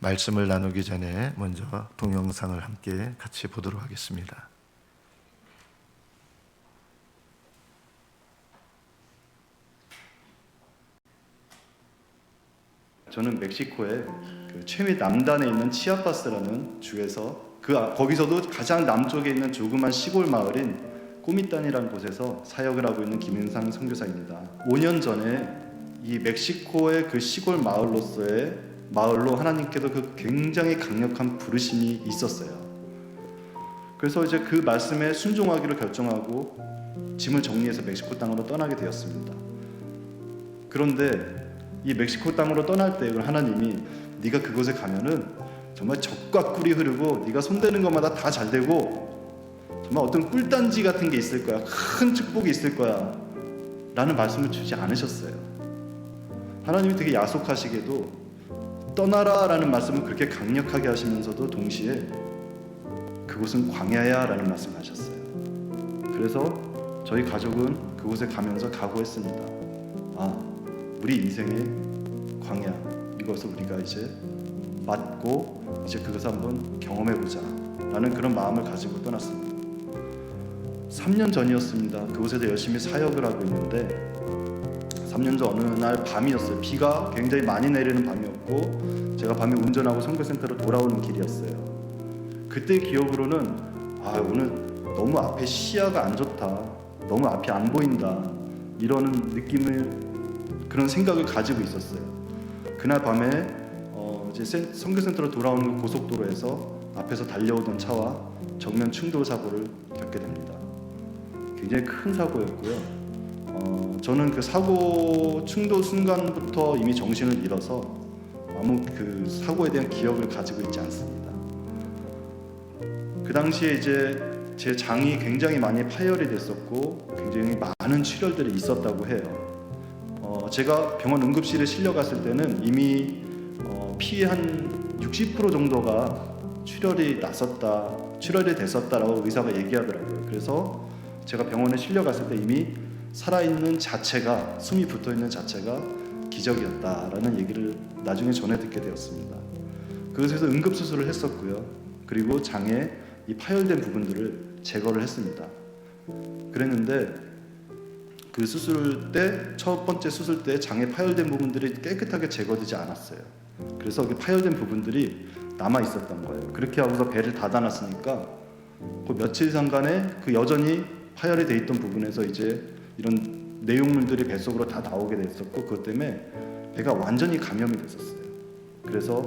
말씀을 나누기 전에 먼저 동영상을 함께 같이 보도록 하겠습니다. 저는 멕시코의 그 최미 남단에 있는 치아파스라는 주에서 거기서도 가장 남쪽에 있는 조그만 시골 마을인 꼬미단이라는 곳에서 사역을 하고 있는 김윤상 선교사입니다. 5년 전에 이 멕시코의 그 시골 마을로 하나님께서 그 굉장히 강력한 부르심이 있었어요. 그래서 이제 그 말씀에 순종하기로 결정하고 짐을 정리해서 멕시코 땅으로 떠나게 되었습니다. 그런데 이 멕시코 땅으로 떠날 때 하나님이 네가 그곳에 가면은 정말 젖과 꿀이 흐르고 네가 손대는 것마다 다 잘 되고 정말 어떤 꿀단지 같은 게 있을 거야. 큰 축복이 있을 거야 라는 말씀을 주지 않으셨어요. 하나님이 되게 야속하시게도 떠나라 라는 말씀을 그렇게 강력하게 하시면서도 동시에 그곳은 광야야 라는 말씀을 하셨어요. 그래서 저희 가족은 그곳에 가면서 각오했습니다. 우리 인생의 광야, 이것을 우리가 이제 맞고 이제 그것을 한번 경험해보자 라는 그런 마음을 가지고 떠났습니다. 3년 전이었습니다. 그곳에서 열심히 사역을 하고 있는데 3년 전 어느 날 밤이었어요. 비가 굉장히 많이 내리는 밤이었고 제가 밤에 운전하고 선교센터로 돌아오는 길이었어요. 그때 기억으로는 오늘 너무 앞에 시야가 안 좋다, 너무 앞이 안 보인다, 이러는 그런 생각을 가지고 있었어요. 그날 밤에 이제 선교센터로 돌아오는 고속도로에서 앞에서 달려오던 차와 정면 충돌 사고를 겪게 됩니다. 굉장히 큰 사고였고요. 저는 그 사고 충돌 순간부터 이미 정신을 잃어서 아무 그 사고에 대한 기억을 가지고 있지 않습니다. 그 당시에 이제 제 장이 굉장히 많이 파열이 됐었고 굉장히 많은 출혈들이 있었다고 해요. 제가 병원 응급실에 실려갔을 때는 이미 피의 한 60% 정도가 출혈이 됐었다라고 의사가 얘기하더라고요. 그래서 제가 병원에 실려갔을 때 이미 살아있는 자체가, 숨이 붙어있는 자체가 기적이었다라는 얘기를 나중에 전해 듣게 되었습니다. 그것에서 응급수술을 했었고요. 그리고 장에 이 파열된 부분들을 제거를 했습니다. 그랬는데 그 수술 때, 첫 번째 수술 때 장에 파열된 부분들이 깨끗하게 제거되지 않았어요. 그래서 그 파열된 부분들이 남아 있었던 거예요. 그렇게 하고서 배를 닫아놨으니까 그 며칠 상간에 그 여전히 파열이 돼 있던 부분에서 이제 이런 내용물들이 뱃속으로 다 나오게 됐었고 그것 때문에 배가 완전히 감염이 됐었어요. 그래서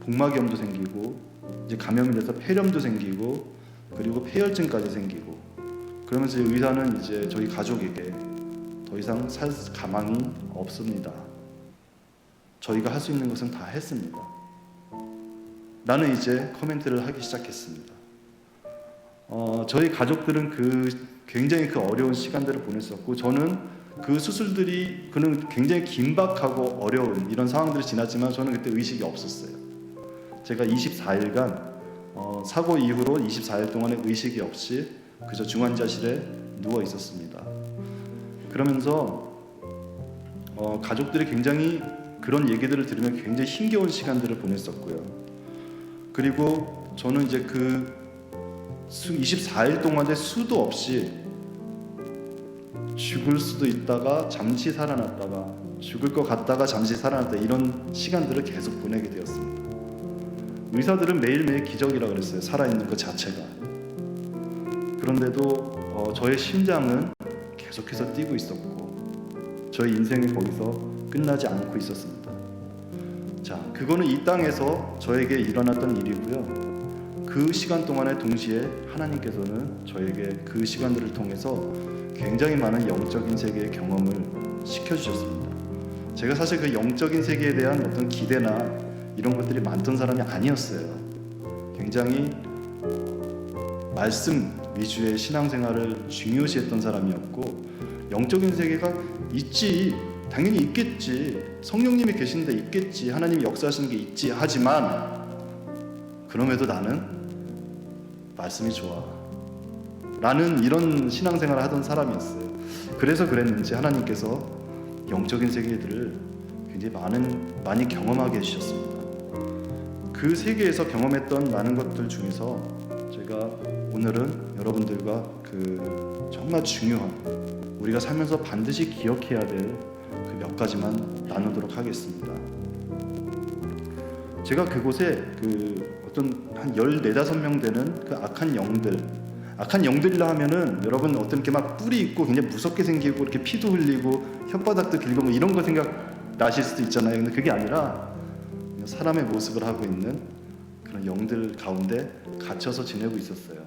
복막염도 생기고 이제 감염이 돼서 폐렴도 생기고 그리고 폐혈증까지 생기고 그러면서 의사는 이제 저희 가족에게 더 이상 살 가망이 없습니다. 저희가 할 수 있는 것은 다 했습니다. 라는 이제 코멘트를 하기 시작했습니다. 저희 가족들은 굉장히 그 어려운 시간들을 보냈었고 저는 그 수술들이 그는 굉장히 긴박하고 어려운 이런 상황들이 지났지만 저는 그때 의식이 없었어요. 제가 24일간 사고 이후로 24일 동안의 의식이 없이 그저 중환자실에 누워 있었습니다. 그러면서 가족들이 굉장히 그런 얘기들을 들으면 굉장히 힘겨운 시간들을 보냈었고요. 그리고 저는 이제 24일 동안에 수도 없이 죽을 수도 있다가 잠시 살아났다가 죽을 것 같다가 잠시 살아났다 이런 시간들을 계속 보내게 되었습니다. 의사들은 매일매일 기적이라고 그랬어요. 살아있는 것 자체가. 그런데도 저의 심장은 계속해서 뛰고 있었고 저희 인생이 거기서 끝나지 않고 있었습니다. 자, 그거는 이 땅에서 저에게 일어났던 일이고요. 그 시간 동안에 동시에 하나님께서는 저에게 그 시간들을 통해서 굉장히 많은 영적인 세계의 경험을 시켜주셨습니다. 제가 사실 그 영적인 세계에 대한 어떤 기대나 이런 것들이 많던 사람이 아니었어요. 굉장히 말씀 위주의 신앙생활을 중요시했던 사람이었고 영적인 세계가 있지, 당연히 있겠지, 성령님이 계신데 있겠지, 하나님이 역사하시는 게 있지 하지만 그럼에도 나는 말씀이 좋아 라는 이런 신앙생활을 하던 사람이었어요. 그래서 그랬는지 하나님께서 영적인 세계들을 굉장히 많이 경험하게 해주셨습니다. 그 세계에서 경험했던 많은 것들 중에서 제가 오늘은 여러분들과 그 정말 중요한 우리가 살면서 반드시 기억해야 될 그 몇 가지만 나누도록 하겠습니다. 제가 그곳에 그 어떤 한 14~15명 되는 그 악한 영들이라 하면은 여러분 어떤 이렇게 막 뿔이 있고 굉장히 무섭게 생기고 이렇게 피도 흘리고 혓바닥도 길고 뭐 이런 거 생각 나실 수도 있잖아요. 근데 그게 아니라 사람의 모습을 하고 있는 그런 영들 가운데 갇혀서 지내고 있었어요.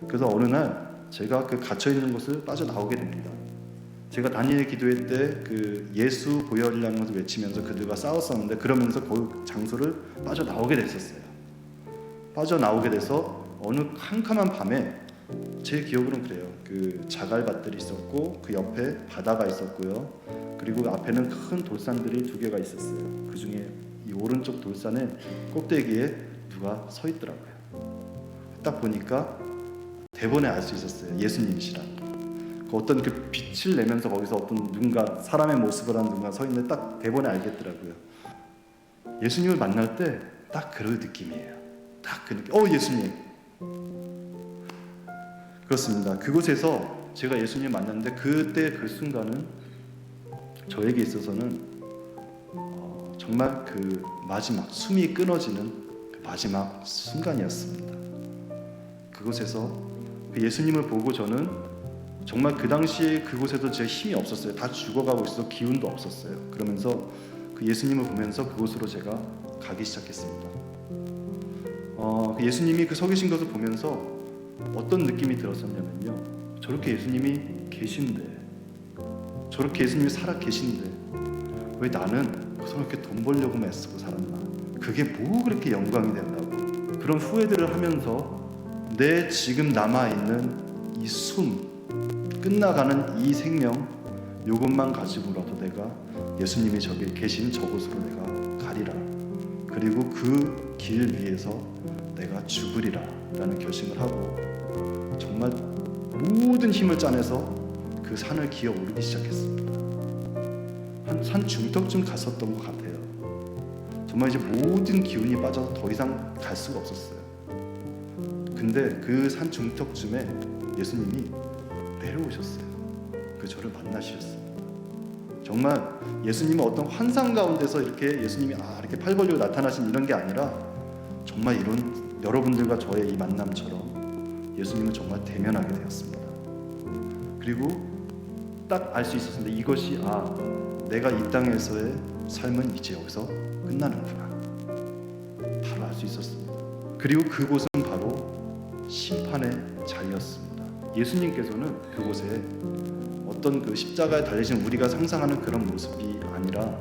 그래서 어느 날 제가 그 갇혀 있는 곳을 빠져나오게 됩니다. 제가 다니엘 기도회 때 그 예수 보혈이라는 것을 외치면서 그들과 싸웠었는데 그러면서 그 장소를 빠져나오게 됐었어요. 빠져나오게 돼서 어느 캄캄한 밤에 제 기억으로는 그래요. 그 자갈밭들이 있었고 그 옆에 바다가 있었고요. 그리고 앞에는 큰 돌산들이 2개가 있었어요. 그 중에 이 오른쪽 돌산의 꼭대기에 누가 서 있더라고요. 딱 보니까 대본에 알 수 있었어요. 예수님이시라는. 그 어떤 그 빛을 내면서 거기서 어떤 누군가 사람의 모습을 한 누군가 서 있는데 딱 대본에 알겠더라고요. 예수님을 만날 때 딱 그런 느낌이에요. 딱 그 느낌. 예수님. 그렇습니다. 그곳에서 제가 예수님 만났는데 그때 그 순간은 저에게 있어서는 정말 그 마지막 숨이 끊어지는 그 마지막 순간이었습니다. 그곳에서 그 예수님을 보고 저는 정말 그 당시에 그곳에도 제 힘이 없었어요. 다 죽어가고 있어서 기운도 없었어요. 그러면서 그 예수님을 보면서 그곳으로 제가 가기 시작했습니다. 그 예수님이 그 서 계신 것을 보면서 어떤 느낌이 들었었냐면요. 저렇게 예수님이 계신데, 저렇게 예수님이 살아 계신데 왜 나는 저렇게 돈 벌려고만 애쓰고 살았나? 그게 뭐 그렇게 영광이 된다고? 그런 후회들을 하면서 내 지금 남아있는 이 숨, 끝나가는 이 생명, 이것만 가지고라도 내가 예수님이 저기 계신 저곳으로 내가 가리라. 그리고 그 길 위에서 내가 죽으리라 라는 결심을 하고 정말 모든 힘을 짜내서 그 산을 기어 오르기 시작했습니다. 한 산 중턱쯤 갔었던 것 같아요. 정말 이제 모든 기운이 빠져서 더 이상 갈 수가 없었어요. 근데 그 산 중턱쯤에 예수님이 내려오셨어요. 그 저를 만나셨습니다. 정말 예수님은 어떤 환상 가운데서 이렇게 예수님이 이렇게 팔 벌리고 나타나신 이런 게 아니라 정말 이런 여러분들과 저의 이 만남처럼 예수님은 정말 대면하게 되었습니다. 그리고 딱 알 수 있었는데 이것이 내가 이 땅에서의 삶은 이제 여기서 끝나는구나. 바로 알 수 있었습니다. 그리고 그곳은 바로 심판의 자리였습니다. 예수님께서는 그곳에 어떤 그 십자가에 달리신 우리가 상상하는 그런 모습이 아니라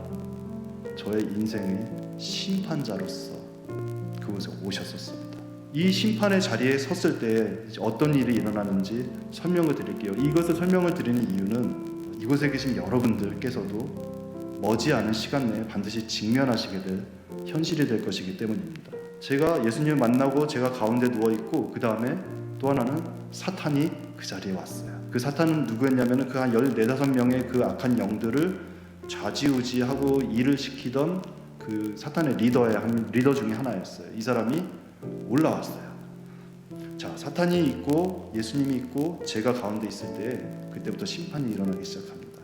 저의 인생의 심판자로서 그곳에 오셨었습니다. 이 심판의 자리에 섰을 때 어떤 일이 일어나는지 설명을 드릴게요. 이것을 설명을 드리는 이유는 이곳에 계신 여러분들께서도 머지않은 시간 내에 반드시 직면하시게 될 현실이 될 것이기 때문입니다. 제가 예수님을 만나고 제가 가운데 누워있고 그 다음에 또 하나는 사탄이 그 자리에 왔어요. 그 사탄은 누구였냐면 그 한 14~15명의 그 악한 영들을 좌지우지하고 일을 시키던 그 사탄의 리더 중에 하나였어요. 이 사람이 올라왔어요. 자, 사탄이 있고 예수님이 있고 제가 가운데 있을 때 그때부터 심판이 일어나기 시작합니다.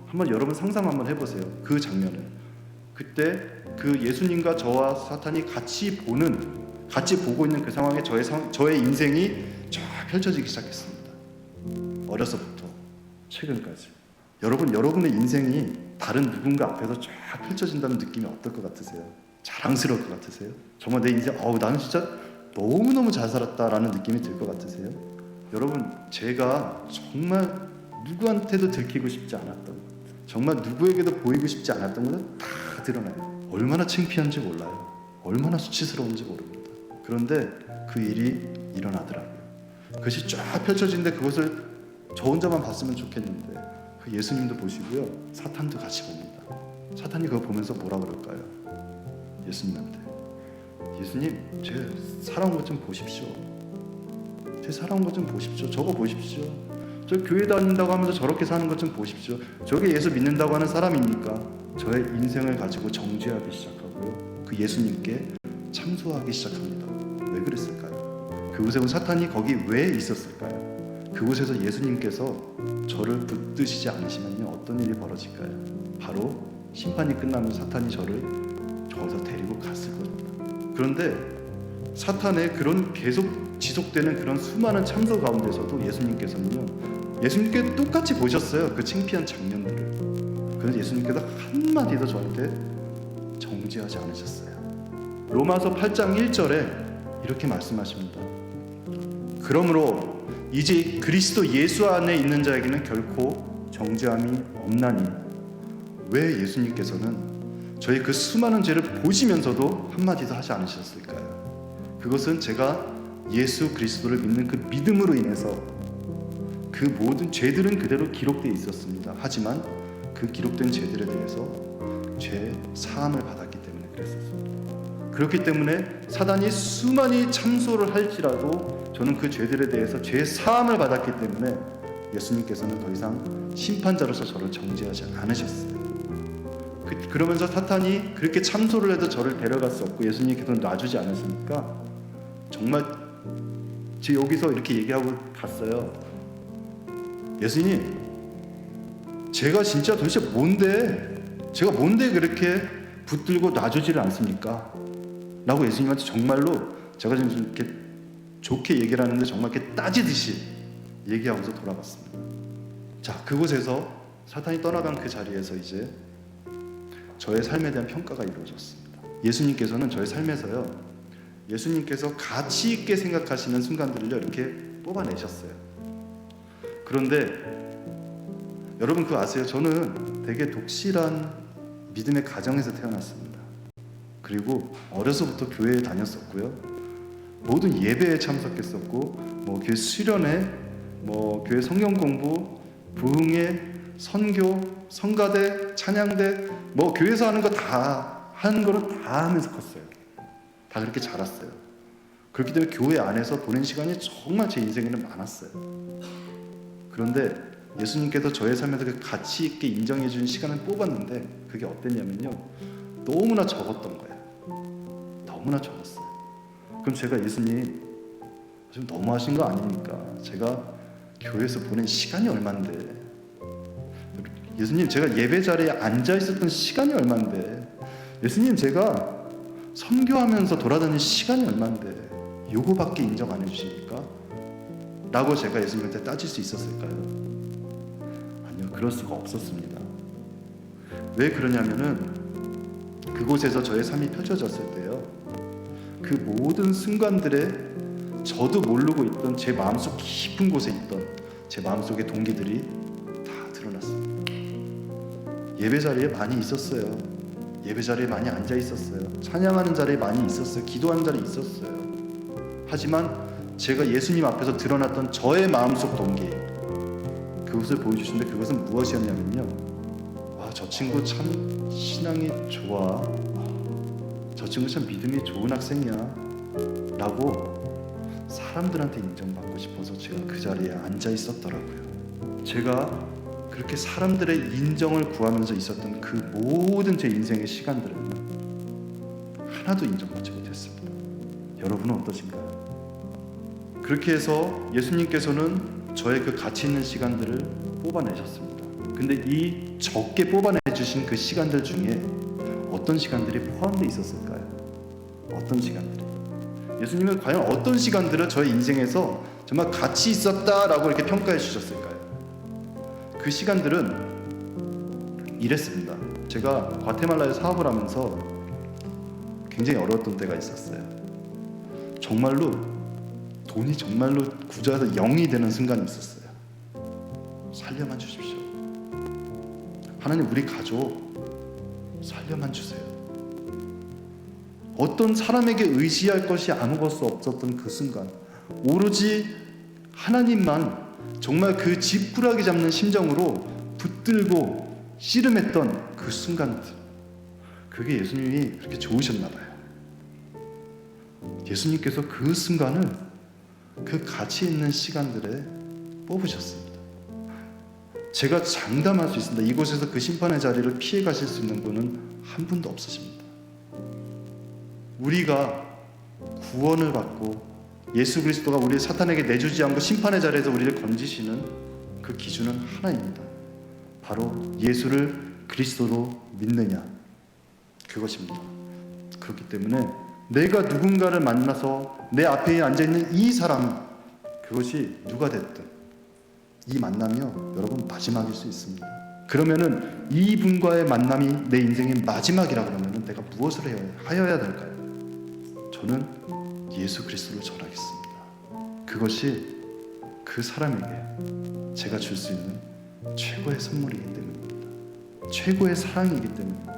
한번 여러분 상상 한번 해보세요. 그 장면을. 그때 그 예수님과 저와 사탄이 같이 보고 있는 그 상황에 저의 인생이 쫙 펼쳐지기 시작했습니다. 어려서부터 최근까지. 여러분의 인생이 다른 누군가 앞에서 쫙 펼쳐진다는 느낌이 어떨 것 같으세요? 자랑스러울 것 같으세요? 정말 내 인생 나는 진짜 너무너무 잘 살았다라는 느낌이 들 것 같으세요? 여러분, 제가 정말 누구한테도 들키고 싶지 않았던 것, 정말 누구에게도 보이고 싶지 않았던 것은 다 드러나요. 얼마나 창피한지 몰라요. 얼마나 수치스러운지 모릅니다. 그런데 그 일이 일어나더라고요. 그것이 쫙 펼쳐지는데 그것을 저 혼자만 봤으면 좋겠는데 그 예수님도 보시고요, 사탄도 같이 봅니다. 사탄이 그거 보면서 뭐라 그럴까요? 예수님한테, 예수님, 제 살아온 것 좀 보십시오. 제 살아온 것 좀 보십시오. 저거 보십시오. 저 교회 다닌다고 하면서 저렇게 사는 것 좀 보십시오. 저게 예수 믿는다고 하는 사람입니까? 저의 인생을 가지고 정죄하기 시작하고요. 그 예수님께 참소하기 시작합니다. 왜 그랬을까요? 그곳에 사탄이 거기 왜 있었을까요? 그곳에서 예수님께서 저를 붙드시지 않으시면요, 어떤 일이 벌어질까요? 바로 심판이 끝나면 사탄이 저를 저기서 데리고 갔을 겁니다. 그런데 사탄의 그런 계속 지속되는 그런 수많은 참소 가운데서도 예수님께 똑같이 보셨어요. 그 창피한 장면들을. 그래서 예수님께서 한마디도 저한테 정죄하지 않으셨어요. 로마서 8장 1절에 이렇게 말씀하십니다. 그러므로 이제 그리스도 예수 안에 있는 자에게는 결코 정죄함이 없나니. 왜 예수님께서는 저희 그 수많은 죄를 보시면서도 한마디도 하지 않으셨을까요? 그것은 제가 예수 그리스도를 믿는 그 믿음으로 인해서 그 모든 죄들은 그대로 기록되어 있었습니다. 하지만 그 기록된 죄들에 대해서 죄 사함을 받았기 때문에 그랬었습니다. 그렇기 때문에 사단이 수많이 참소를 할지라도 저는 그 죄들에 대해서 죄 사함을 받았기 때문에 예수님께서는 더 이상 심판자로서 저를 정죄하지 않으셨어요. 그러면서 사탄이 그렇게 참소를 해도 저를 데려갈 수 없고 예수님께서는 놔주지 않으시니까 정말 제 여기서 이렇게 얘기하고 갔어요. 예수님, 제가 진짜 도대체 제가 뭔데 그렇게 붙들고 놔주지를 않습니까? 라고 예수님한테 정말로 제가 지금 이렇게 좋게 얘기를 하는데 정말 이렇게 따지듯이 얘기하고서 돌아갔습니다. 자, 그곳에서 사탄이 떠나간 그 자리에서 이제 저의 삶에 대한 평가가 이루어졌습니다. 예수님께서는 저의 삶에서요, 예수님께서 가치 있게 생각하시는 순간들을요 이렇게 뽑아내셨어요. 그런데 여러분 그거 아세요? 저는 되게 독실한 믿음의 가정에서 태어났습니다. 그리고 어려서부터 교회에 다녔었고요. 모든 예배에 참석했었고, 교회 수련회, 교회 성경 공부, 부흥회, 선교, 성가대, 찬양대, 교회에서 하는 거 다 하는 거를 다 하면서 컸어요. 다 그렇게 자랐어요. 그렇기 때문에 교회 안에서 보낸 시간이 정말 제 인생에는 많았어요. 그런데 예수님께서 저의 삶에서 그 가치 있게 인정해 주는 시간을 뽑았는데 그게 어땠냐면요, 너무나 적었던 거예요. 너무나 적었어요. 그럼 제가 예수님 좀 너무하신 거 아닙니까? 제가 교회에서 보낸 시간이 얼만데, 예수님 제가 예배 자리에 앉아 있었던 시간이 얼만데, 예수님 제가 선교하면서 돌아다니는 시간이 얼만데 요거밖에 인정 안 해주십니까? 라고 제가 예수님한테 따질 수 있었을까요? 아니요, 그럴 수가 없었습니다. 왜 그러냐면은 그곳에서 저의 삶이 펼쳐졌을 때요, 그 모든 순간들에 저도 모르고 있던 제 마음속 깊은 곳에 있던 제 마음속의 동기들이 다 드러났습니다. 예배 자리에 많이 있었어요. 예배 자리에 많이 앉아 있었어요. 찬양하는 자리에 많이 있었어요. 기도하는 자리에 있었어요. 하지만 제가 예수님 앞에서 드러났던 저의 마음속 동기, 그것을 보여주시는데 그것은 무엇이었냐면요, 와, 저 친구 참 신앙이 좋아, 저 친구 참 믿음이 좋은 학생이야 라고 사람들한테 인정받고 싶어서 제가 그 자리에 앉아 있었더라고요. 제가 그렇게 사람들의 인정을 구하면서 있었던 그 모든 제 인생의 시간들은 하나도 인정받지 못했습니다. 여러분은 어떠신가요? 그렇게 해서 예수님께서는 저의 그 가치 있는 시간들을 뽑아내셨습니다. 근데 이 적게 뽑아내주신 그 시간들 중에 어떤 시간들이 포함되어 있었을까요? 어떤 시간들이? 예수님은 과연 어떤 시간들을 저의 인생에서 정말 가치 있었다라고 이렇게 평가해 주셨을까요? 그 시간들은 이랬습니다. 제가 과테말라에 사업을 하면서 굉장히 어려웠던 때가 있었어요. 정말로 돈이 정말로 구조해서 0이 되는 순간이 있었어요. 살려만 주십시오. 하나님, 우리 가족 살려만 주세요. 어떤 사람에게 의지할 것이 아무것도 없었던 그 순간, 오로지 하나님만 정말 그 지푸라기 잡는 심정으로 붙들고 씨름했던 그 순간들, 그게 예수님이 그렇게 좋으셨나 봐요. 예수님께서 그 순간을 그 가치 있는 시간들에 뽑으셨습니다. 제가 장담할 수 있습니다. 이곳에서 그 심판의 자리를 피해 가실 수 있는 분은 한 분도 없으십니다. 우리가 구원을 받고 예수 그리스도가 우리를 사탄에게 내주지 않고 심판의 자리에서 우리를 건지시는 그 기준은 하나입니다. 바로 예수를 그리스도로 믿느냐, 그것입니다. 그렇기 때문에 내가 누군가를 만나서 내 앞에 앉아있는 이 사람, 그것이 누가 됐든 이 만남이요, 여러분 마지막일 수 있습니다. 그러면은 이분과의 만남이 내 인생의 마지막이라 그러면은 내가 무엇을 하여야 될까요? 저는 예수 그리스도를 전하겠습니다. 그것이 그 사람에게 제가 줄 수 있는 최고의 선물이기 때문입니다. 최고의 사랑이기 때문입니다.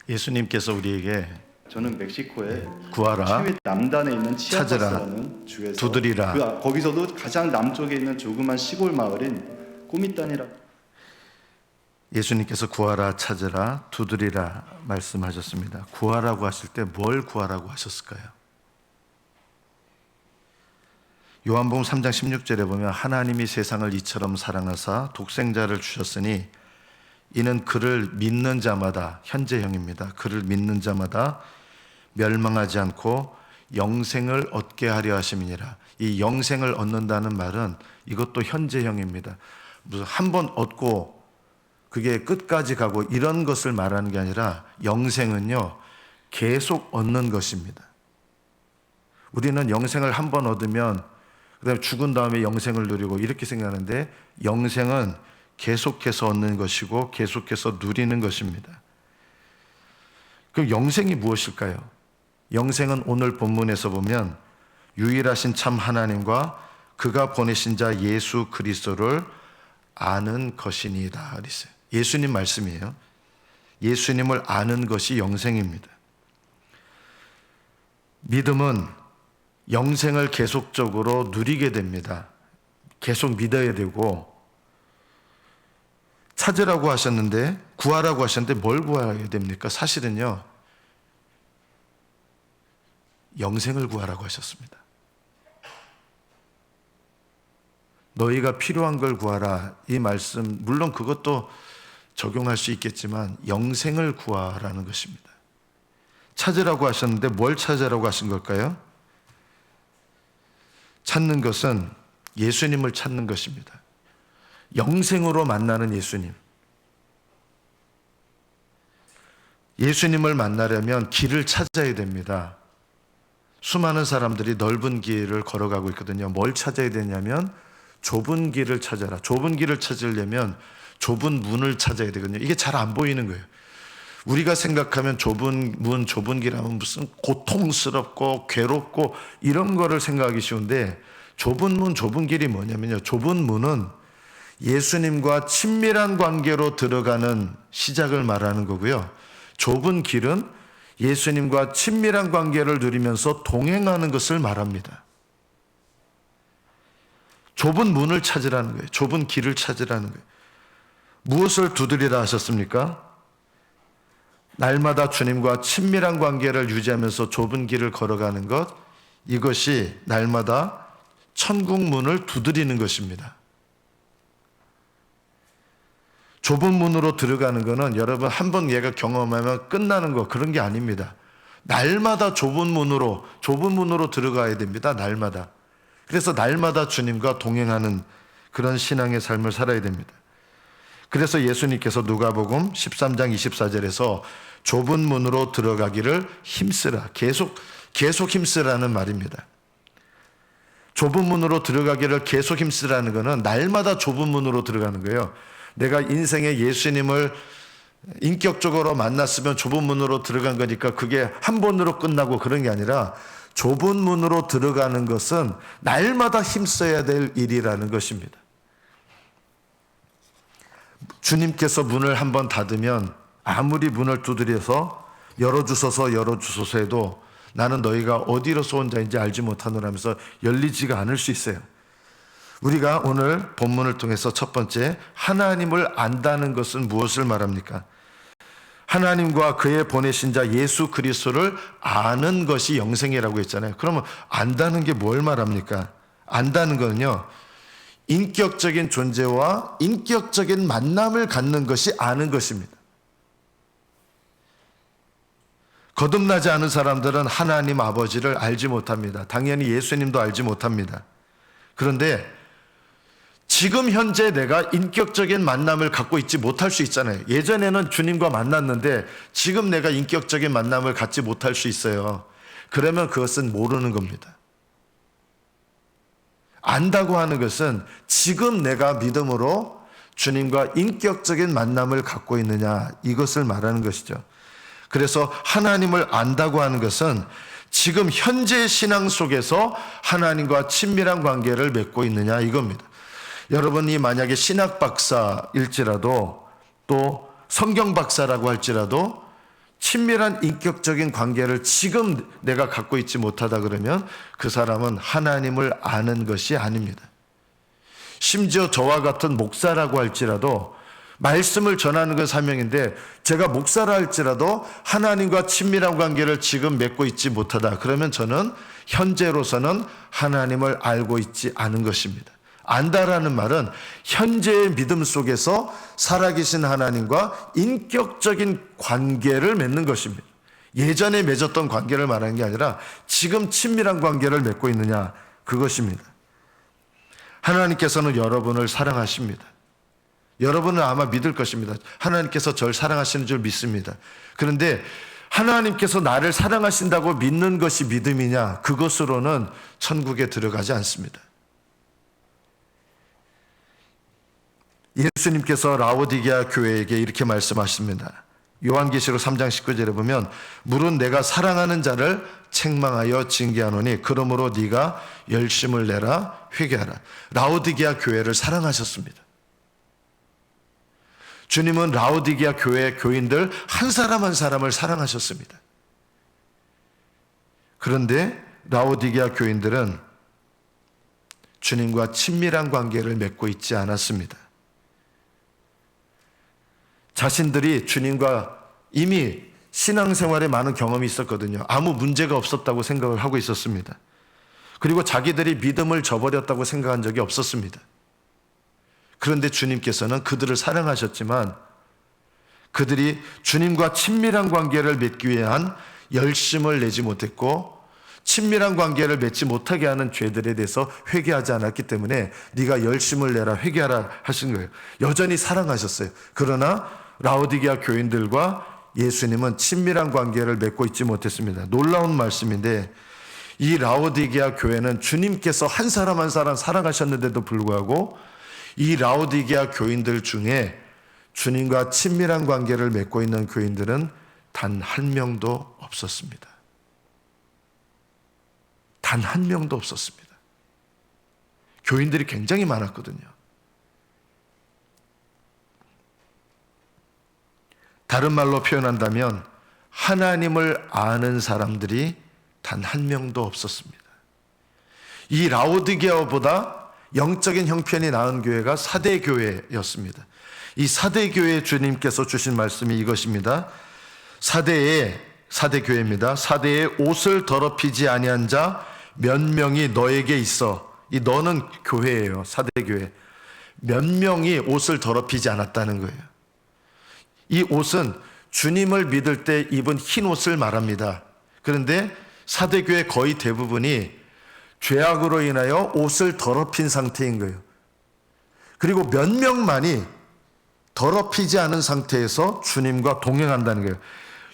예수님께서 우리에게 저는 멕시코의 구하라, 최 남단에 있는 찾으라, 치아파스라는 주에서 두드리라. 거기서도 가장 남쪽에 있는 조그만 시골 마을인 꼬미단이라. 예수님께서 구하라, 찾으라, 두드리라 말씀하셨습니다. 구하라고 하실 때 뭘 구하라고 하셨을까요? 요한복음 3장 16절에 보면 하나님이 세상을 이처럼 사랑하사 독생자를 주셨으니 이는 그를 믿는 자마다, 현재형입니다. 그를 믿는 자마다 멸망하지 않고 영생을 얻게 하려 하심이니라. 이 영생을 얻는다는 말은 이것도 현재형입니다. 무슨 한 번 얻고 그게 끝까지 가고 이런 것을 말하는 게 아니라 영생은요, 계속 얻는 것입니다. 우리는 영생을 한 번 얻으면 그다음에 죽은 다음에 영생을 누리고 이렇게 생각하는데, 영생은 계속해서 얻는 것이고 계속해서 누리는 것입니다. 그럼 영생이 무엇일까요? 영생은 오늘 본문에서 보면 유일하신 참 하나님과 그가 보내신 자 예수 그리스도를 아는 것이니이다 그랬어요. 예수님 말씀이에요. 예수님을 아는 것이 영생입니다. 믿음은 영생을 계속적으로 누리게 됩니다. 계속 믿어야 되고, 찾으라고 하셨는데, 구하라고 하셨는데 뭘 구해야 됩니까? 사실은요, 영생을 구하라고 하셨습니다. 너희가 필요한 걸 구하라, 이 말씀, 물론 그것도 적용할 수 있겠지만 영생을 구하라는 것입니다. 찾으라고 하셨는데 뭘 찾으라고 하신 걸까요? 찾는 것은 예수님을 찾는 것입니다. 영생으로 만나는 예수님. 예수님을 만나려면 길을 찾아야 됩니다. 수많은 사람들이 넓은 길을 걸어가고 있거든요. 뭘 찾아야 되냐면 좁은 길을 찾아라. 좁은 길을 찾으려면 좁은 문을 찾아야 되거든요. 이게 잘 안 보이는 거예요. 우리가 생각하면 좁은 문, 좁은 길 하면 무슨 고통스럽고 괴롭고 이런 거를 생각하기 쉬운데, 좁은 문, 좁은 길이 뭐냐면요, 좁은 문은 예수님과 친밀한 관계로 들어가는 시작을 말하는 거고요. 좁은 길은 예수님과 친밀한 관계를 누리면서 동행하는 것을 말합니다. 좁은 문을 찾으라는 거예요. 좁은 길을 찾으라는 거예요. 무엇을 두드리라 하셨습니까? 날마다 주님과 친밀한 관계를 유지하면서 좁은 길을 걸어가는 것, 이것이 날마다 천국 문을 두드리는 것입니다. 좁은 문으로 들어가는 것은 여러분 한 번 얘가 경험하면 끝나는 거, 그런 게 아닙니다. 날마다 좁은 문으로 들어가야 됩니다. 날마다. 그래서 날마다 주님과 동행하는 그런 신앙의 삶을 살아야 됩니다. 그래서 예수님께서 누가복음 13장 24절에서 좁은 문으로 들어가기를 힘쓰라, 계속 힘쓰라는 말입니다. 좁은 문으로 들어가기를 계속 힘쓰라는 것은 날마다 좁은 문으로 들어가는 거예요. 내가 인생에 예수님을 인격적으로 만났으면 좁은 문으로 들어간 거니까 그게 한 번으로 끝나고 그런 게 아니라, 좁은 문으로 들어가는 것은 날마다 힘써야 될 일이라는 것입니다. 주님께서 문을 한번 닫으면 아무리 문을 두드려서 열어주소서 해도 나는 너희가 어디로서 온 자인지 알지 못하노라 하면서 열리지가 않을 수 있어요. 우리가 오늘 본문을 통해서 첫 번째, 하나님을 안다는 것은 무엇을 말합니까? 하나님과 그의 보내신 자 예수 그리스도를 아는 것이 영생이라고 했잖아요. 그러면 안다는 게 뭘 말합니까? 안다는 거는요, 인격적인 존재와 인격적인 만남을 갖는 것이 아는 것입니다. 거듭나지 않은 사람들은 하나님 아버지를 알지 못합니다. 당연히 예수님도 알지 못합니다. 그런데 지금 현재 내가 인격적인 만남을 갖고 있지 못할 수 있잖아요. 예전에는 주님과 만났는데 지금 내가 인격적인 만남을 갖지 못할 수 있어요. 그러면 그것은 모르는 겁니다. 안다고 하는 것은 지금 내가 믿음으로 주님과 인격적인 만남을 갖고 있느냐, 이것을 말하는 것이죠. 그래서 하나님을 안다고 하는 것은 지금 현재 신앙 속에서 하나님과 친밀한 관계를 맺고 있느냐, 이겁니다. 여러분이 만약에 신학 박사일지라도 또 성경 박사라고 할지라도 친밀한 인격적인 관계를 지금 내가 갖고 있지 못하다 그러면 그 사람은 하나님을 아는 것이 아닙니다. 심지어 저와 같은 목사라고 할지라도 말씀을 전하는 건 사명인데 제가 목사라 할지라도 하나님과 친밀한 관계를 지금 맺고 있지 못하다 그러면 저는 현재로서는 하나님을 알고 있지 않은 것입니다. 안다라는 말은 현재의 믿음 속에서 살아계신 하나님과 인격적인 관계를 맺는 것입니다. 예전에 맺었던 관계를 말하는 게 아니라 지금 친밀한 관계를 맺고 있느냐, 그것입니다. 하나님께서는 여러분을 사랑하십니다. 여러분은 아마 믿을 것입니다. 하나님께서 저를 사랑하시는 줄 믿습니다. 그런데 하나님께서 나를 사랑하신다고 믿는 것이 믿음이냐, 그것으로는 천국에 들어가지 않습니다. 예수님께서 라오디게아 교회에게 이렇게 말씀하십니다. 요한계시록 3장 19절에 보면 물은 내가 사랑하는 자를 책망하여 징계하노니 그러므로 네가 열심을 내라 회개하라. 라오디게아 교회를 사랑하셨습니다. 주님은 라오디게아 교회 교인들 한 사람 한 사람을 사랑하셨습니다. 그런데 라오디게아 교인들은 주님과 친밀한 관계를 맺고 있지 않았습니다. 자신들이 주님과 이미 신앙생활에 많은 경험이 있었거든요. 아무 문제가 없었다고 생각을 하고 있었습니다. 그리고 자기들이 믿음을 저버렸다고 생각한 적이 없었습니다. 그런데 주님께서는 그들을 사랑하셨지만 그들이 주님과 친밀한 관계를 맺기 위한 열심을 내지 못했고 친밀한 관계를 맺지 못하게 하는 죄들에 대해서 회개하지 않았기 때문에 네가 열심을 내라 회개하라 하신 거예요. 여전히 사랑하셨어요. 그러나 라오디게아 교인들과 예수님은 친밀한 관계를 맺고 있지 못했습니다. 놀라운 말씀인데 이 라오디게아 교회는 주님께서 한 사람 한 사람 사랑하셨는데도 불구하고 이 라오디게아 교인들 중에 주님과 친밀한 관계를 맺고 있는 교인들은 단 한 명도 없었습니다. 단 한 명도 없었습니다. 교인들이 굉장히 많았거든요. 다른 말로 표현한다면 하나님을 아는 사람들이 단 한 명도 없었습니다. 이 라오디게아보다 영적인 형편이 나은 교회가 사대교회였습니다. 이 사대교회 주님께서 주신 말씀이 이것입니다. 사대교회입니다. 사대에 옷을 더럽히지 아니한 자 몇 명이 너에게 있어. 이 너는 교회예요. 사대교회. 몇 명이 옷을 더럽히지 않았다는 거예요. 이 옷은 주님을 믿을 때 입은 흰 옷을 말합니다. 그런데 사대교회 거의 대부분이 죄악으로 인하여 옷을 더럽힌 상태인 거예요. 그리고 몇 명만이 더럽히지 않은 상태에서 주님과 동행한다는 거예요.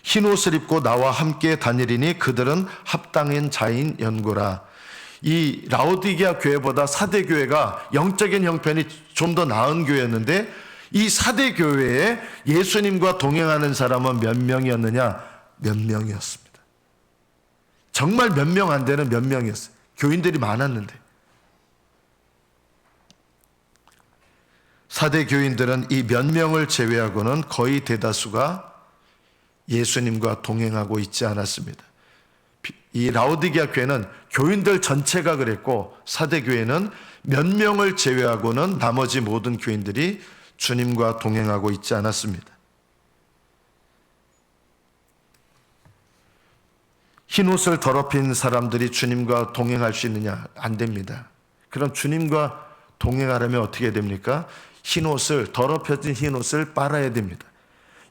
흰 옷을 입고 나와 함께 다니리니 그들은 합당한 자인 연고라. 이 라오디게아 교회보다 사대교회가 영적인 형편이 좀 더 나은 교회였는데 이 사대교회에 예수님과 동행하는 사람은 몇 명이었느냐? 몇 명이었습니다. 정말 몇 명 안 되는 몇 명이었어요. 교인들이 많았는데. 사대교인들은 이 몇 명을 제외하고는 거의 대다수가 예수님과 동행하고 있지 않았습니다. 이 라오디게아 교회는 교인들 전체가 그랬고 사대교회는 몇 명을 제외하고는 나머지 모든 교인들이 주님과 동행하고 있지 않았습니다. 흰옷을 더럽힌 사람들이 주님과 동행할 수 있느냐? 안 됩니다. 그럼 주님과 동행하려면 어떻게 됩니까? 흰옷을, 더럽혀진 흰옷을 빨아야 됩니다.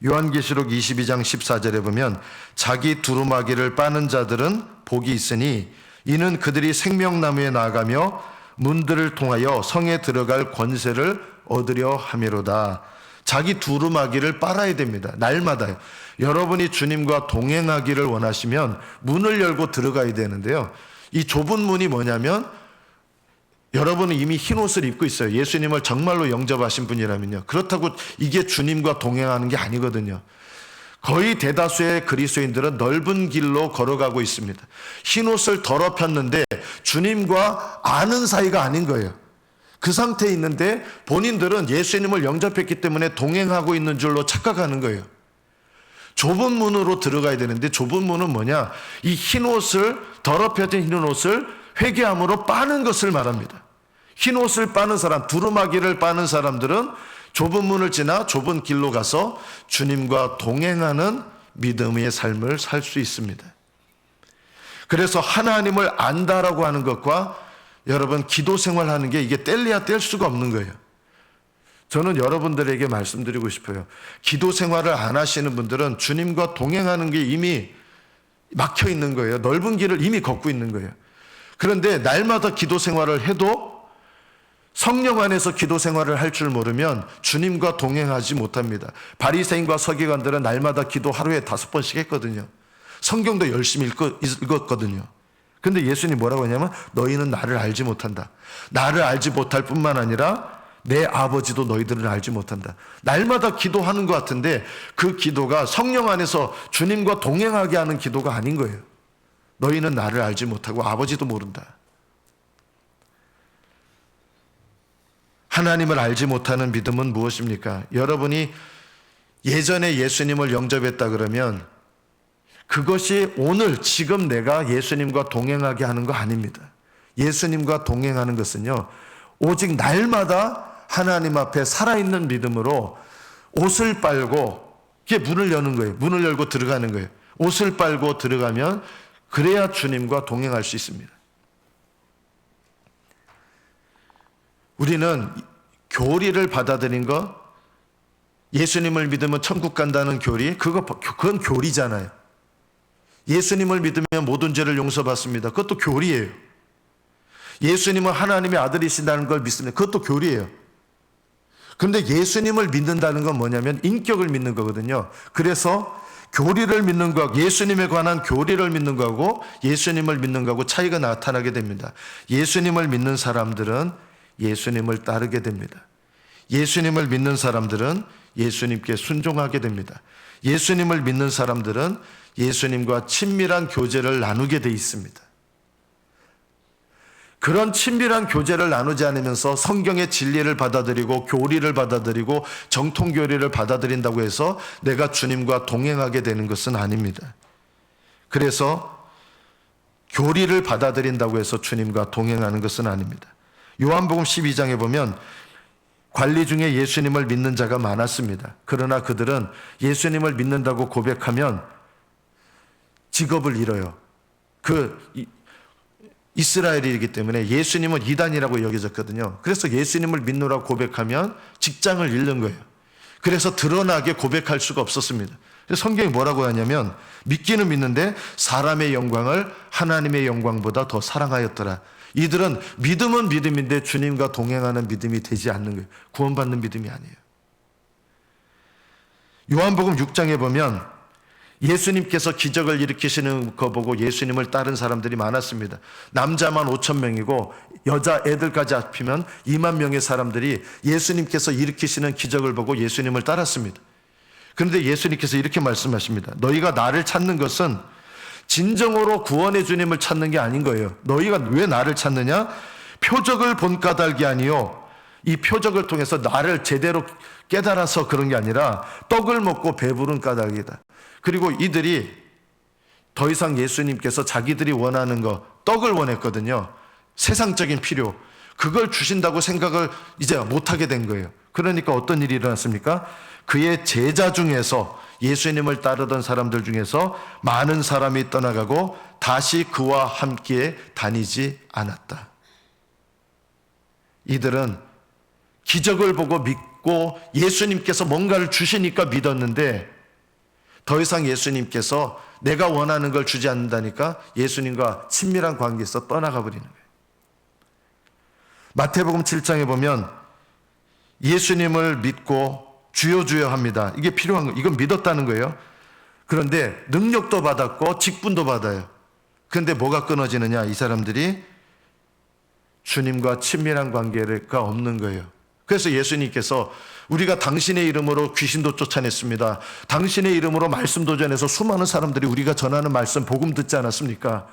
요한계시록 22장 14절에 보면 자기 두루마기를 빠는 자들은 복이 있으니 이는 그들이 생명나무에 나아가며 문들을 통하여 성에 들어갈 권세를 얻으려 함이로다. 자기 두루마기를 빨아야 됩니다. 날마다요. 여러분이 주님과 동행하기를 원하시면 문을 열고 들어가야 되는데요. 이 좁은 문이 뭐냐면 여러분은 이미 흰 옷을 입고 있어요. 예수님을 정말로 영접하신 분이라면요. 그렇다고 이게 주님과 동행하는 게 아니거든요. 거의 대다수의 그리스도인들은 넓은 길로 걸어가고 있습니다. 흰 옷을 더럽혔는데 주님과 아는 사이가 아닌 거예요. 그 상태에 있는데 본인들은 예수님을 영접했기 때문에 동행하고 있는 줄로 착각하는 거예요. 좁은 문으로 들어가야 되는데 좁은 문은 뭐냐? 이 흰 옷을, 더럽혀진 흰 옷을 회개함으로 빠는 것을 말합니다. 흰 옷을 빠는 사람, 두루마기를 빠는 사람들은 좁은 문을 지나 좁은 길로 가서 주님과 동행하는 믿음의 삶을 살 수 있습니다. 그래서 하나님을 안다라고 하는 것과 여러분 기도 생활하는 게 이게 뗄래야 뗄 수가 없는 거예요. 저는 여러분들에게 말씀드리고 싶어요. 기도 생활을 안 하시는 분들은 주님과 동행하는 게 이미 막혀 있는 거예요. 넓은 길을 이미 걷고 있는 거예요. 그런데 날마다 기도 생활을 해도 성령 안에서 기도 생활을 할 줄 모르면 주님과 동행하지 못합니다. 바리새인과 서기관들은 날마다 기도 하루에 5번씩 했거든요. 성경도 열심히 읽었거든요. 근데 예수님이 뭐라고 하냐면 너희는 나를 알지 못한다. 나를 알지 못할 뿐만 아니라 내 아버지도 너희들은 알지 못한다. 날마다 기도하는 것 같은데 그 기도가 성령 안에서 주님과 동행하게 하는 기도가 아닌 거예요. 너희는 나를 알지 못하고 아버지도 모른다. 하나님을 알지 못하는 믿음은 무엇입니까? 여러분이 예전에 예수님을 영접했다 그러면 그것이 오늘 지금 내가 예수님과 동행하게 하는 거 아닙니다. 예수님과 동행하는 것은요, 오직 날마다 하나님 앞에 살아있는 믿음으로 옷을 빨고 이게 문을 여는 거예요. 문을 열고 들어가는 거예요. 옷을 빨고 들어가면 그래야 주님과 동행할 수 있습니다. 우리는 교리를 받아들인 거, 예수님을 믿으면 천국 간다는 교리, 그건 교리잖아요. 예수님을 믿으면 모든 죄를 용서받습니다. 그것도 교리예요. 예수님은 하나님의 아들이신다는 걸 믿습니다. 그것도 교리예요. 그런데 예수님을 믿는다는 건 뭐냐면 인격을 믿는 거거든요. 그래서 교리를 믿는 거하고 예수님에 관한 교리를 믿는 거하고 예수님을 믿는 거하고 차이가 나타나게 됩니다. 예수님을 믿는 사람들은 예수님을 따르게 됩니다. 예수님을 믿는 사람들은 예수님께 순종하게 됩니다. 예수님을 믿는 사람들은 예수님과 친밀한 교제를 나누게 돼 있습니다. 그런 친밀한 교제를 나누지 않으면서 성경의 진리를 받아들이고 교리를 받아들이고 정통교리를 받아들인다고 해서 내가 주님과 동행하게 되는 것은 아닙니다. 그래서 교리를 받아들인다고 해서 주님과 동행하는 것은 아닙니다. 요한복음 12장에 보면 관리 중에 예수님을 믿는 자가 많았습니다. 그러나 그들은 예수님을 믿는다고 고백하면 직업을 잃어요. 이스라엘이기 때문에 예수님은 이단이라고 여겨졌거든요. 그래서 예수님을 믿노라고 고백하면 직장을 잃는 거예요. 그래서 드러나게 고백할 수가 없었습니다. 그래서 성경이 뭐라고 하냐면 믿기는 믿는데 사람의 영광을 하나님의 영광보다 더 사랑하였더라. 이들은 믿음은 믿음인데 주님과 동행하는 믿음이 되지 않는 거예요. 구원받는 믿음이 아니에요. 요한복음 6장에 보면 예수님께서 기적을 일으키시는 거 보고 예수님을 따른 사람들이 많았습니다. 남자만 5,000명이고 여자 애들까지 합치면 2만 명의 사람들이 예수님께서 일으키시는 기적을 보고 예수님을 따랐습니다. 그런데 예수님께서 이렇게 말씀하십니다. 너희가 나를 찾는 것은 진정으로 구원의 주님을 찾는 게 아닌 거예요. 너희가 왜 나를 찾느냐? 표적을 본 까닭이 아니요. 이 표적을 통해서 나를 제대로 깨달아서 그런 게 아니라 떡을 먹고 배부른 까닭이다. 그리고 이들이 더 이상 예수님께서 자기들이 원하는 거, 떡을 원했거든요. 세상적인 필요. 그걸 주신다고 생각을 이제 못하게 된 거예요. 그러니까 어떤 일이 일어났습니까? 그의 제자 중에서, 예수님을 따르던 사람들 중에서 많은 사람이 떠나가고 다시 그와 함께 다니지 않았다. 이들은 기적을 보고 믿고 예수님께서 뭔가를 주시니까 믿었는데, 더 이상 예수님께서 내가 원하는 걸 주지 않는다니까 예수님과 친밀한 관계에서 떠나가 버리는 거예요. 마태복음 7장에 보면 예수님을 믿고 주여 주여 합니다. 이게 필요한 거예요. 이건 믿었다는 거예요. 그런데 능력도 받았고 직분도 받아요. 그런데 뭐가 끊어지느냐? 이 사람들이 주님과 친밀한 관계가 없는 거예요. 그래서 예수님께서 우리가 당신의 이름으로 귀신도 쫓아냈습니다. 당신의 이름으로 말씀도 전해서 수많은 사람들이 우리가 전하는 말씀 복음 듣지 않았습니까?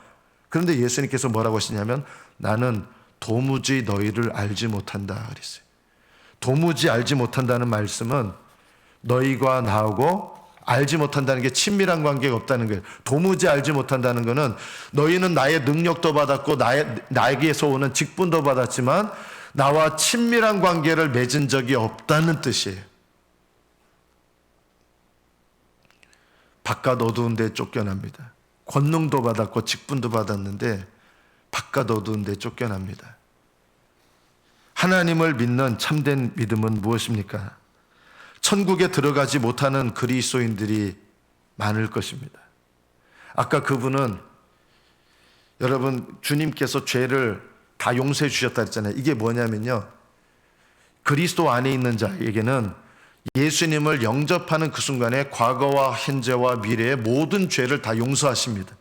그런데 예수님께서 뭐라고 하시냐면 나는 도무지 너희를 알지 못한다 그랬어요. 도무지 알지 못한다는 말씀은 너희가 나하고 알지 못한다는 게 친밀한 관계가 없다는 거예요. 도무지 알지 못한다는 것은 너희는 나의 능력도 받았고 나에게서 오는 직분도 받았지만 나와 친밀한 관계를 맺은 적이 없다는 뜻이에요. 바깥 어두운 데 쫓겨납니다. 권능도 받았고 직분도 받았는데 바깥 어두운 데 쫓겨납니다. 하나님을 믿는 참된 믿음은 무엇입니까? 천국에 들어가지 못하는 그리스도인들이 많을 것입니다. 아까 그분은 여러분 주님께서 죄를 다 용서해 주셨다 했잖아요. 이게 뭐냐면요, 그리스도 안에 있는 자에게는 예수님을 영접하는 그 순간에 과거와 현재와 미래의 모든 죄를 다 용서하십니다.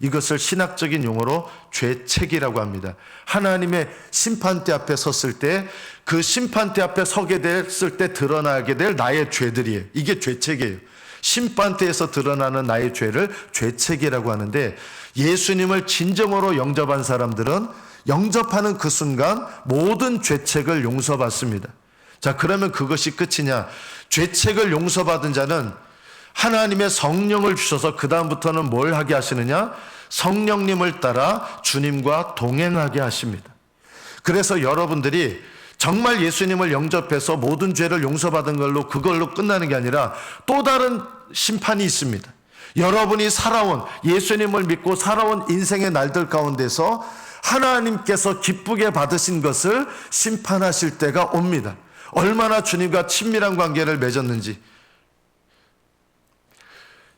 이것을 신학적인 용어로 죄책이라고 합니다. 하나님의 심판대 앞에 섰을 때 그 심판대 앞에 서게 됐을 때 드러나게 될 나의 죄들이에요. 이게 죄책이에요. 심판대에서 드러나는 나의 죄를 죄책이라고 하는데, 예수님을 진정으로 영접한 사람들은 영접하는 그 순간 모든 죄책을 용서받습니다. 자, 그러면 그것이 끝이냐? 죄책을 용서받은 자는 하나님의 성령을 주셔서 그 다음부터는 뭘 하게 하시느냐? 성령님을 따라 주님과 동행하게 하십니다. 그래서 여러분들이 정말 예수님을 영접해서 모든 죄를 용서받은 걸로 그걸로 끝나는 게 아니라 또 다른 심판이 있습니다. 여러분이 살아온, 예수님을 믿고 살아온 인생의 날들 가운데서 하나님께서 기쁘게 받으신 것을 심판하실 때가 옵니다. 얼마나 주님과 친밀한 관계를 맺었는지.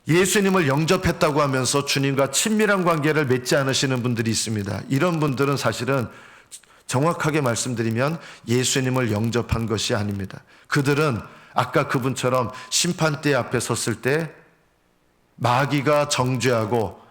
예수님을 영접했다고 하면서 주님과 친밀한 관계를 맺지 않으시는 분들이 있습니다. 이런 분들은 사실은 정확하게 말씀드리면 예수님을 영접한 것이 아닙니다. 그들은 아까 그분처럼 심판대 앞에 섰을 때 마귀가 정죄하고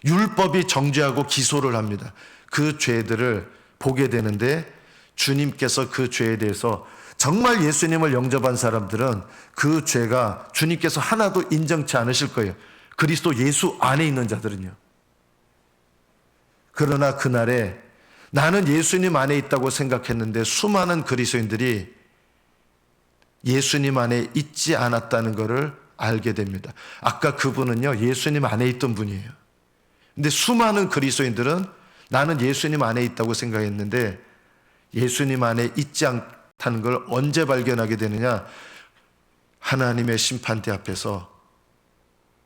율법이 정죄하고 기소를 합니다. 그 죄들을 보게 되는데, 주님께서 그 죄에 대해서 정말 예수님을 영접한 사람들은 그 죄가 주님께서 하나도 인정치 않으실 거예요. 그리스도 예수 안에 있는 자들은요. 그러나 그날에 나는 예수님 안에 있다고 생각했는데 수많은 그리스도인들이 예수님 안에 있지 않았다는 것을 알게 됩니다. 아까 그분은요, 예수님 안에 있던 분이에요. 근데 수많은 그리스도인들은 나는 예수님 안에 있다고 생각했는데 예수님 안에 있지 않다는 걸 언제 발견하게 되느냐? 하나님의 심판대 앞에서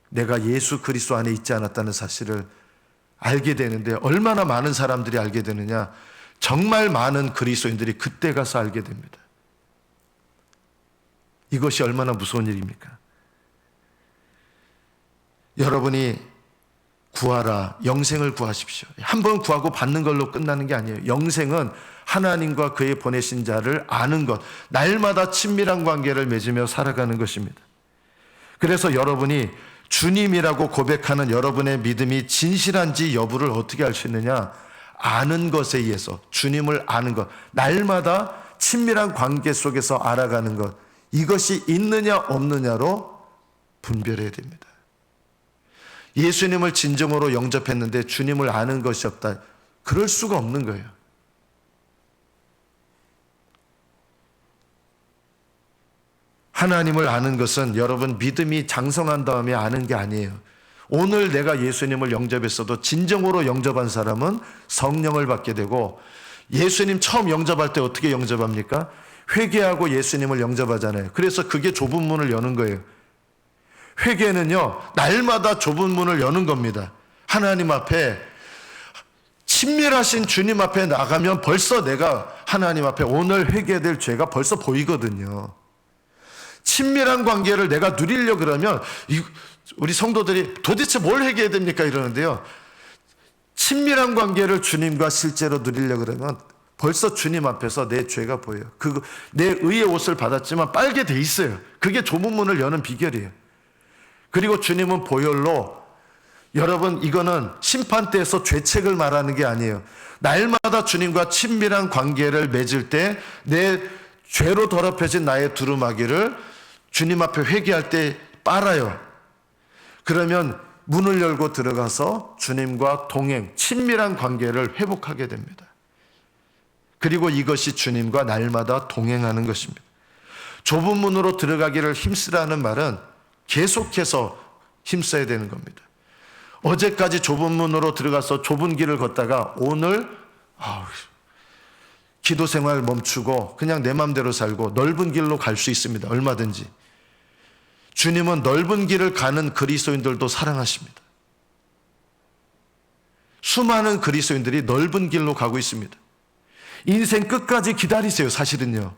내가 예수 그리스도 안에 있지 않았다는 사실을 알게 되는데, 얼마나 많은 사람들이 알게 되느냐? 정말 많은 그리스도인들이 그때 가서 알게 됩니다. 이것이 얼마나 무서운 일입니까? 여러분이 구하라, 영생을 구하십시오. 한 번 구하고 받는 걸로 끝나는 게 아니에요. 영생은 하나님과 그의 보내신 자를 아는 것, 날마다 친밀한 관계를 맺으며 살아가는 것입니다. 그래서 여러분이 주님이라고 고백하는 여러분의 믿음이 진실한지 여부를 어떻게 알 수 있느냐? 아는 것에 의해서, 주님을 아는 것, 날마다 친밀한 관계 속에서 알아가는 것, 이것이 있느냐 없느냐로 분별해야 됩니다. 예수님을 진정으로 영접했는데 주님을 아는 것이 없다. 그럴 수가 없는 거예요. 하나님을 아는 것은 여러분 믿음이 장성한 다음에 아는 게 아니에요. 오늘 내가 예수님을 영접했어도 진정으로 영접한 사람은 성령을 받게 되고, 예수님 처음 영접할 때 어떻게 영접합니까? 회개하고 예수님을 영접하잖아요. 그래서 그게 좁은 문을 여는 거예요. 회개는요, 날마다 좁은 문을 여는 겁니다. 하나님 앞에, 친밀하신 주님 앞에 나가면 벌써 내가 하나님 앞에 오늘 회개될 죄가 벌써 보이거든요. 친밀한 관계를 내가 누리려 그러면 우리 성도들이 도대체 뭘 회개해야 됩니까? 이러는데요. 친밀한 관계를 주님과 실제로 누리려 그러면 벌써 주님 앞에서 내 죄가 보여요. 내 의의 옷을 받았지만 빨게 돼 있어요. 그게 좁은 문을 여는 비결이에요. 그리고 주님은 보혈로, 여러분 이거는 심판대에서 죄책을 말하는 게 아니에요. 날마다 주님과 친밀한 관계를 맺을 때 내 죄로 더럽혀진 나의 두루마기를 주님 앞에 회개할 때 빨아요. 그러면 문을 열고 들어가서 주님과 동행, 친밀한 관계를 회복하게 됩니다. 그리고 이것이 주님과 날마다 동행하는 것입니다. 좁은 문으로 들어가기를 힘쓰라는 말은 계속해서 힘써야 되는 겁니다. 어제까지 좁은 문으로 들어가서 좁은 길을 걷다가 오늘 기도 생활 멈추고 그냥 내 마음대로 살고 넓은 길로 갈 수 있습니다. 얼마든지. 주님은 넓은 길을 가는 그리스도인들도 사랑하십니다. 수많은 그리스도인들이 넓은 길로 가고 있습니다. 인생 끝까지 기다리세요. 사실은요,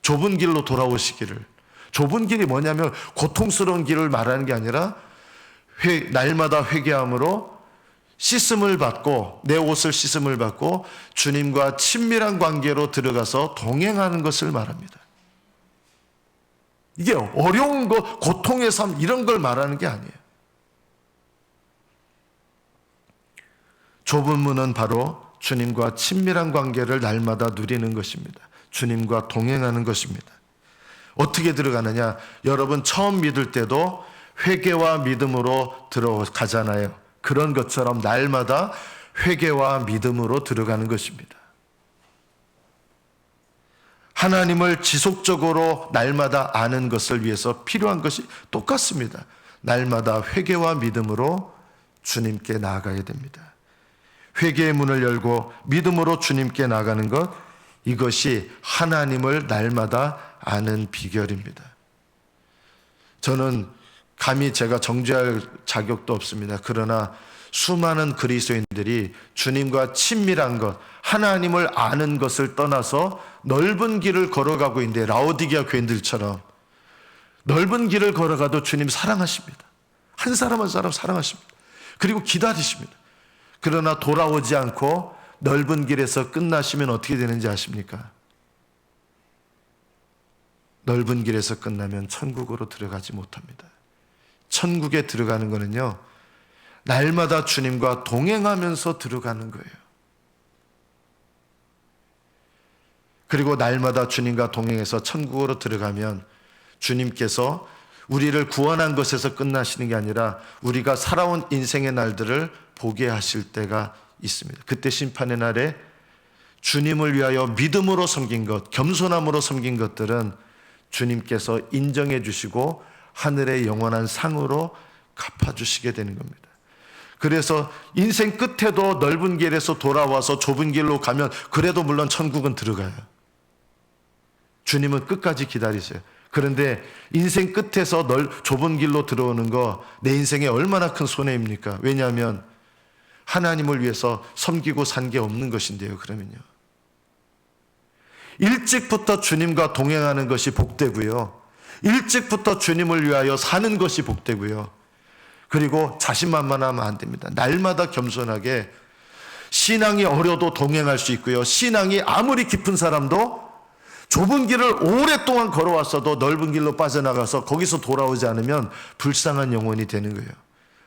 좁은 길로 돌아오시기를. 좁은 길이 뭐냐면 고통스러운 길을 말하는 게 아니라 날마다 회개함으로 씻음을 받고, 내 옷을 씻음을 받고 주님과 친밀한 관계로 들어가서 동행하는 것을 말합니다. 이게 어려운 것, 고통의 삶 이런 걸 말하는 게 아니에요. 좁은 문은 바로 주님과 친밀한 관계를 날마다 누리는 것입니다. 주님과 동행하는 것입니다. 어떻게 들어가느냐? 여러분 처음 믿을 때도 회개와 믿음으로 들어가잖아요. 그런 것처럼 날마다 회개와 믿음으로 들어가는 것입니다. 하나님을 지속적으로 날마다 아는 것을 위해서 필요한 것이 똑같습니다. 날마다 회개와 믿음으로 주님께 나아가야 됩니다. 회개의 문을 열고 믿음으로 주님께 나가는 것, 이것이 하나님을 날마다 아는 비결입니다. 저는 감히 제가 정죄할 자격도 없습니다. 그러나 수많은 그리스도인들이 주님과 친밀한 것, 하나님을 아는 것을 떠나서 넓은 길을 걸어가고 있는데, 라오디게아 교인들처럼 넓은 길을 걸어가도 주님 사랑하십니다. 한 사람 한 사람 사랑하십니다. 그리고 기다리십니다. 그러나 돌아오지 않고 넓은 길에서 끝나시면 어떻게 되는지 아십니까? 넓은 길에서 끝나면 천국으로 들어가지 못합니다. 천국에 들어가는 거는요, 날마다 주님과 동행하면서 들어가는 거예요. 그리고 날마다 주님과 동행해서 천국으로 들어가면 주님께서 우리를 구원한 것에서 끝나시는 게 아니라 우리가 살아온 인생의 날들을 보게 하실 때가 있습니다. 그때 심판의 날에 주님을 위하여 믿음으로 섬긴 것, 겸손함으로 섬긴 것들은 주님께서 인정해 주시고 하늘의 영원한 상으로 갚아주시게 되는 겁니다. 그래서 인생 끝에도 넓은 길에서 돌아와서 좁은 길로 가면 그래도 물론 천국은 들어가요. 주님은 끝까지 기다리세요. 그런데 인생 끝에서 좁은 길로 들어오는 거 내 인생에 얼마나 큰 손해입니까? 왜냐하면 하나님을 위해서 섬기고 산 게 없는 것인데요. 그러면요, 일찍부터 주님과 동행하는 것이 복되고요, 일찍부터 주님을 위하여 사는 것이 복되고요, 그리고 자신만만하면 안 됩니다. 날마다 겸손하게 신앙이 어려도 동행할 수 있고요, 신앙이 아무리 깊은 사람도 좁은 길을 오랫동안 걸어왔어도 넓은 길로 빠져나가서 거기서 돌아오지 않으면 불쌍한 영혼이 되는 거예요.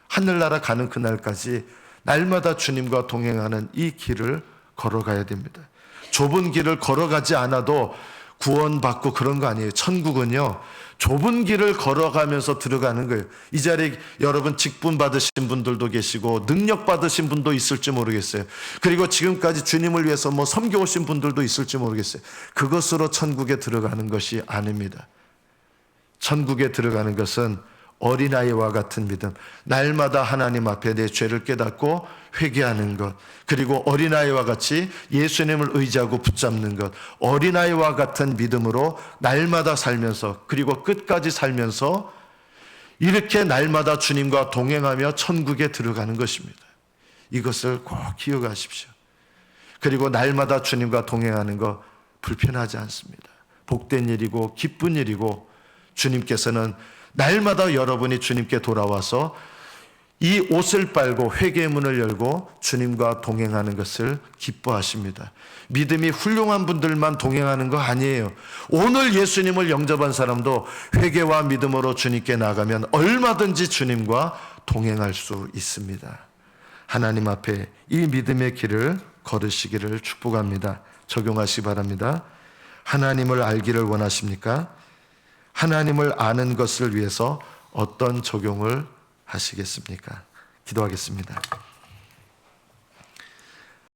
하늘나라 가는 그날까지 날마다 주님과 동행하는 이 길을 걸어가야 됩니다. 좁은 길을 걸어가지 않아도 구원받고 그런 거 아니에요. 천국은요, 좁은 길을 걸어가면서 들어가는 거예요. 이 자리에 여러분 직분 받으신 분들도 계시고 능력 받으신 분도 있을지 모르겠어요. 그리고 지금까지 주님을 위해서 섬겨오신 분들도 있을지 모르겠어요. 그것으로 천국에 들어가는 것이 아닙니다. 천국에 들어가는 것은 어린아이와 같은 믿음, 날마다 하나님 앞에 내 죄를 깨닫고 회개하는 것, 그리고 어린아이와 같이 예수님을 의지하고 붙잡는 것, 어린아이와 같은 믿음으로 날마다 살면서, 그리고 끝까지 살면서 이렇게 날마다 주님과 동행하며 천국에 들어가는 것입니다. 이것을 꼭 기억하십시오. 그리고 날마다 주님과 동행하는 것 불편하지 않습니다. 복된 일이고 기쁜 일이고, 주님께서는 날마다 여러분이 주님께 돌아와서 이 옷을 빨고 회개의 문을 열고 주님과 동행하는 것을 기뻐하십니다. 믿음이 훌륭한 분들만 동행하는 거 아니에요. 오늘 예수님을 영접한 사람도 회개와 믿음으로 주님께 나가면 얼마든지 주님과 동행할 수 있습니다. 하나님 앞에 이 믿음의 길을 걸으시기를 축복합니다. 적용하시기 바랍니다. 하나님을 알기를 원하십니까? 하나님을 아는 것을 위해서 어떤 적용을 하시겠습니까? 기도하겠습니다.